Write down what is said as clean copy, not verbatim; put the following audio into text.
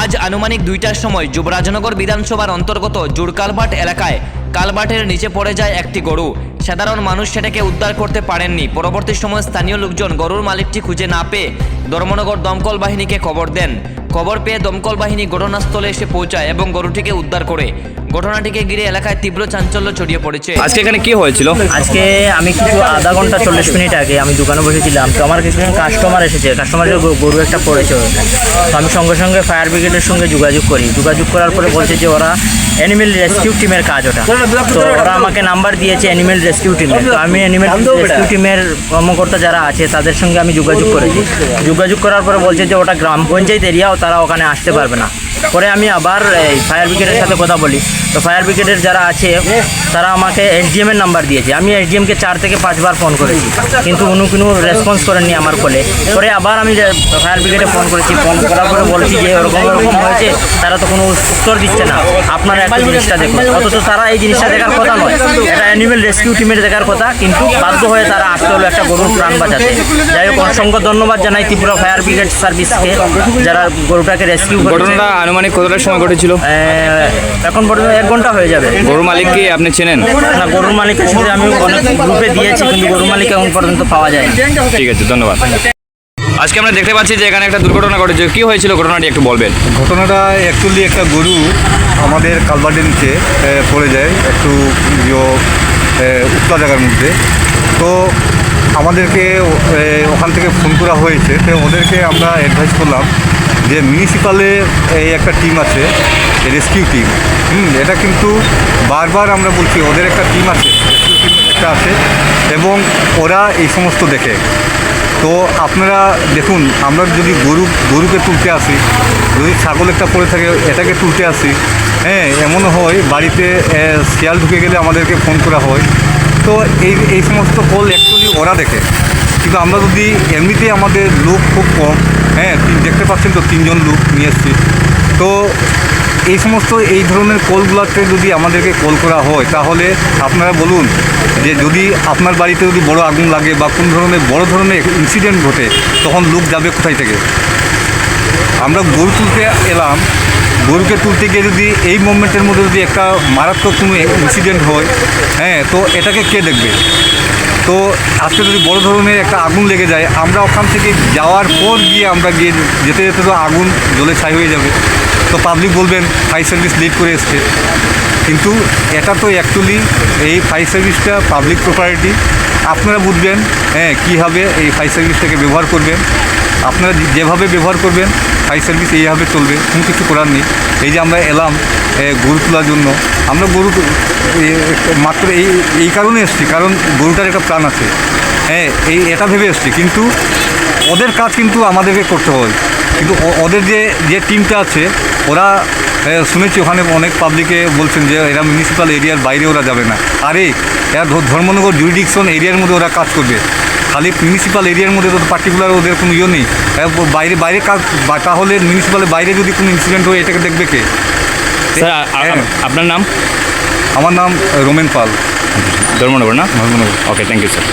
আজ আনুমানিক 2টার সময় যুবরাজনগর বিধানসভার অন্তর্গত জুড়কালভাট এলাকায় কালভাটের নিচে পড়ে যায় একটি গরু। সাধারণ মানুষ সেটাকে উদ্ধার করতে পারেননি। পরবর্তী সময় স্থানীয় লোকজন গরুর মালিকটি খুঁজে না পেয়ে ধর্মনগর দমকল বাহিনীকে খবর দেন। খবর পেয়ে দমকল বাহিনী ঘটনাস্থলে এসে পৌঁছায় এবং গরুটিকে উদ্ধার করে। ঘটনাটিকে ঘিরে এলাকায় তীব্র চাঞ্চল্য ছড়িয়ে পড়েছে। আজকে এখানে কি হয়েছিল? আজকে আমি কিছু আধা ঘন্টা 40 মিনিট আগে আমি দোকানে বসেছিলাম, তো আমার কিছু কাস্টমার এসেছে, কাস্টমারের গরু একটা পড়েছে। তো আমি সঙ্গে সঙ্গে ফায়ার ব্রিগেডের সঙ্গে যোগাযোগ করার পরে বলছে যে ওরা অ্যানিমেল রেস্কিউ টিমের কাজ ওটা। তো ওরা আমাকে নাম্বার দিয়েছে অ্যানিমেল রেস্কিউ টিমের। তো আমি অ্যানিমেল রেস্কিউ টিমের কর্মকর্তা যারা আছে তাদের সঙ্গে আমি যোগাযোগ করেছি। যোগাযোগ করার পরে বলছে যে ওটা গ্রাম পঞ্চায়েত এরিয়াও, তারা ওখানে আসতে পারবে না। পরে আমি আবার ফায়ার ব্রিগেডের সাথে কথা বলি। তো ফায়ার ব্রিগেডের যারা আছে তারা আমাকে এসডিএমের নাম্বার দিয়েছে। আমি এসডিএমকে 4 থেকে 5 বার ফোন করেছি, কিন্তু কোনো রেসপন্স করেননি আমার কলে। পরে আবার আমি ফায়ার ব্রিগেডে ফোন করেছি। ফোন করার পরে বলছি যে এরকম হয়েছে, তারা তো কোনো উত্তর দিচ্ছে না, আপনারা একটা জিনিসটা দেখুন। অথচ তারা এই জিনিসটা দেখার কথা নয়, এটা অ্যানিমেল রেস্কিউ টিমের দেখার কথা, কিন্তু বাধ্য হয়ে তারা আসতে হলো একটা গরুর প্রাণ বাঁচাতে। যাই হোক, অসংখ্য ধন্যবাদ জানাই ত্রিপুরা ফায়ার ব্রিগেড সার্ভিসকে, যারা গরুটাকে রেস্কিউ করেছে। ঘটনাটা আনুমানিক কতটার সময় ঘটেছিল? এখন পর্যন্ত 1 ঘন্টা হয়ে যাবে। গরুর মালিককে আপনি চেনেন? না, গরুর মালিকের সাথে আমি অনেক গ্রুপে দিয়েছি, কিন্তু গরুর মালিক এখন পর্যন্ত পাওয়া যায় না। ঠিক আছে, ধন্যবাদ। আজকে আমরা দেখতে পাচ্ছি যে এখানে একটা দুর্ঘটনা ঘটেছে। কি হয়েছিল ঘটনাটি একটু বলবেন? ঘটনাটা অ্যাকচুয়ালি একটা গরু আমাদের কালভার্টের নিচে পড়ে যায়, একটু উত্তর জায়গার মধ্যে। তো আমাদেরকে ওখান থেকে ফোন করা হয়েছে। তো ওদেরকে আমরা অ্যাডভাইস করলাম যে মিউনিসিপ্যালে এই একটা টিম আছে, রেস্কিউ টিম। এটা কিন্তু বারবার আমরা বলছি ওদের একটা টিম আছে, রেস্কিউ টিম একটা আছে, এবং ওরা এই সমস্ত দেখে। তো আপনারা দেখুন, আমরা যদি গরুকে তুলতে আসি, যদি ছাগল একটা পড়ে থাকে এটাকে তুলতে আসি, হ্যাঁ, এমনও হয় বাড়িতে শিয়াল ঢুকে গেলে আমাদেরকে ফোন করা হয়। তো এই সমস্ত কল অ্যাকচুয়ালি ওরা দেখে। কিন্তু আমরা যদি এমনিতেই আমাদের লোক খুব কম, হ্যাঁ, দেখতে পাচ্ছেন তো 3 জন লোক নিয়ে এসছি। তো এই ধরনের কলগুলোতে যদি আমাদেরকে কল করা হয়, তাহলে আপনারা বলুন যে যদি আপনার বাড়িতে যদি বড় আগুন লাগে বা কোন ধরনের বড় ধরনের ইনসিডেন্ট ঘটে, তখন লোক যাবে কোথায় থেকে? আমরা গরু তুলতে এলাম, গরুকে তুলতে গিয়ে যদি এই মুভমেন্টের মধ্যে যদি একটা মারাত্মক কোনো ইনসিডেন্ট হয়, হ্যাঁ, তো এটাকে কে দেখবে? তো আজকে যদি বড় ধরনের একটা আগুন লেগে যায়, আমরা ওখান থেকে যাওয়ার পর যেতে যেতে তো আগুন জ্বলে ছাই হয়ে যাবে। তো পাবলিক বলবেন ফায়ার সার্ভিস লেট করে এসছে, কিন্তু এটা তো অ্যাকচুয়ালি এই ফায়ার সার্ভিসটা পাবলিক প্রপার্টি। আপনারা বুঝবেন, হ্যাঁ, কীভাবে এই ফায়ার সার্ভিসটাকে ব্যবহার করবেন। আপনারা যেভাবে ব্যবহার করবেন ফায়ার সার্ভিস এইভাবে চলবে, কোনো কিছু করার নেই। এই যে আমরা এলাম গরু তোলার জন্য, আমরা গরু মাত্র এই কারণে এসছি, কারণ গরুটার একটা প্রাণ আছে, হ্যাঁ, এটা ভেবে এসছি। কিন্তু ওদের কাজ কিন্তু আমাদেরকে করতে হয়। কিন্তু ওদের যে টিমটা আছে, ওরা শুনেছি ওখানে অনেক পাবলিকে বলছেন যে এরা মিউনিসিপ্যাল এরিয়ার বাইরে ওরা যাবে না। আরে এরা ধর্মনগর জুরিডিকশন এরিয়ার মধ্যে ওরা কাজ করবে। খালি মিউনিসিপ্যাল এরিয়ার মধ্যে তো পার্টিকুলার ওদের কোনো নেই। বাইরে কাজ, তাহলে মিউনিসিপ্যালের বাইরে যদি কোনো ইনসিডেন্ট হয়, এটাকে দেখবে কে? স্যার, আপনার নাম? আমার নাম রোমেন পাল, ধর্মনগর না? ধর্মনগর। ওকে, থ্যাংক ইউ স্যার।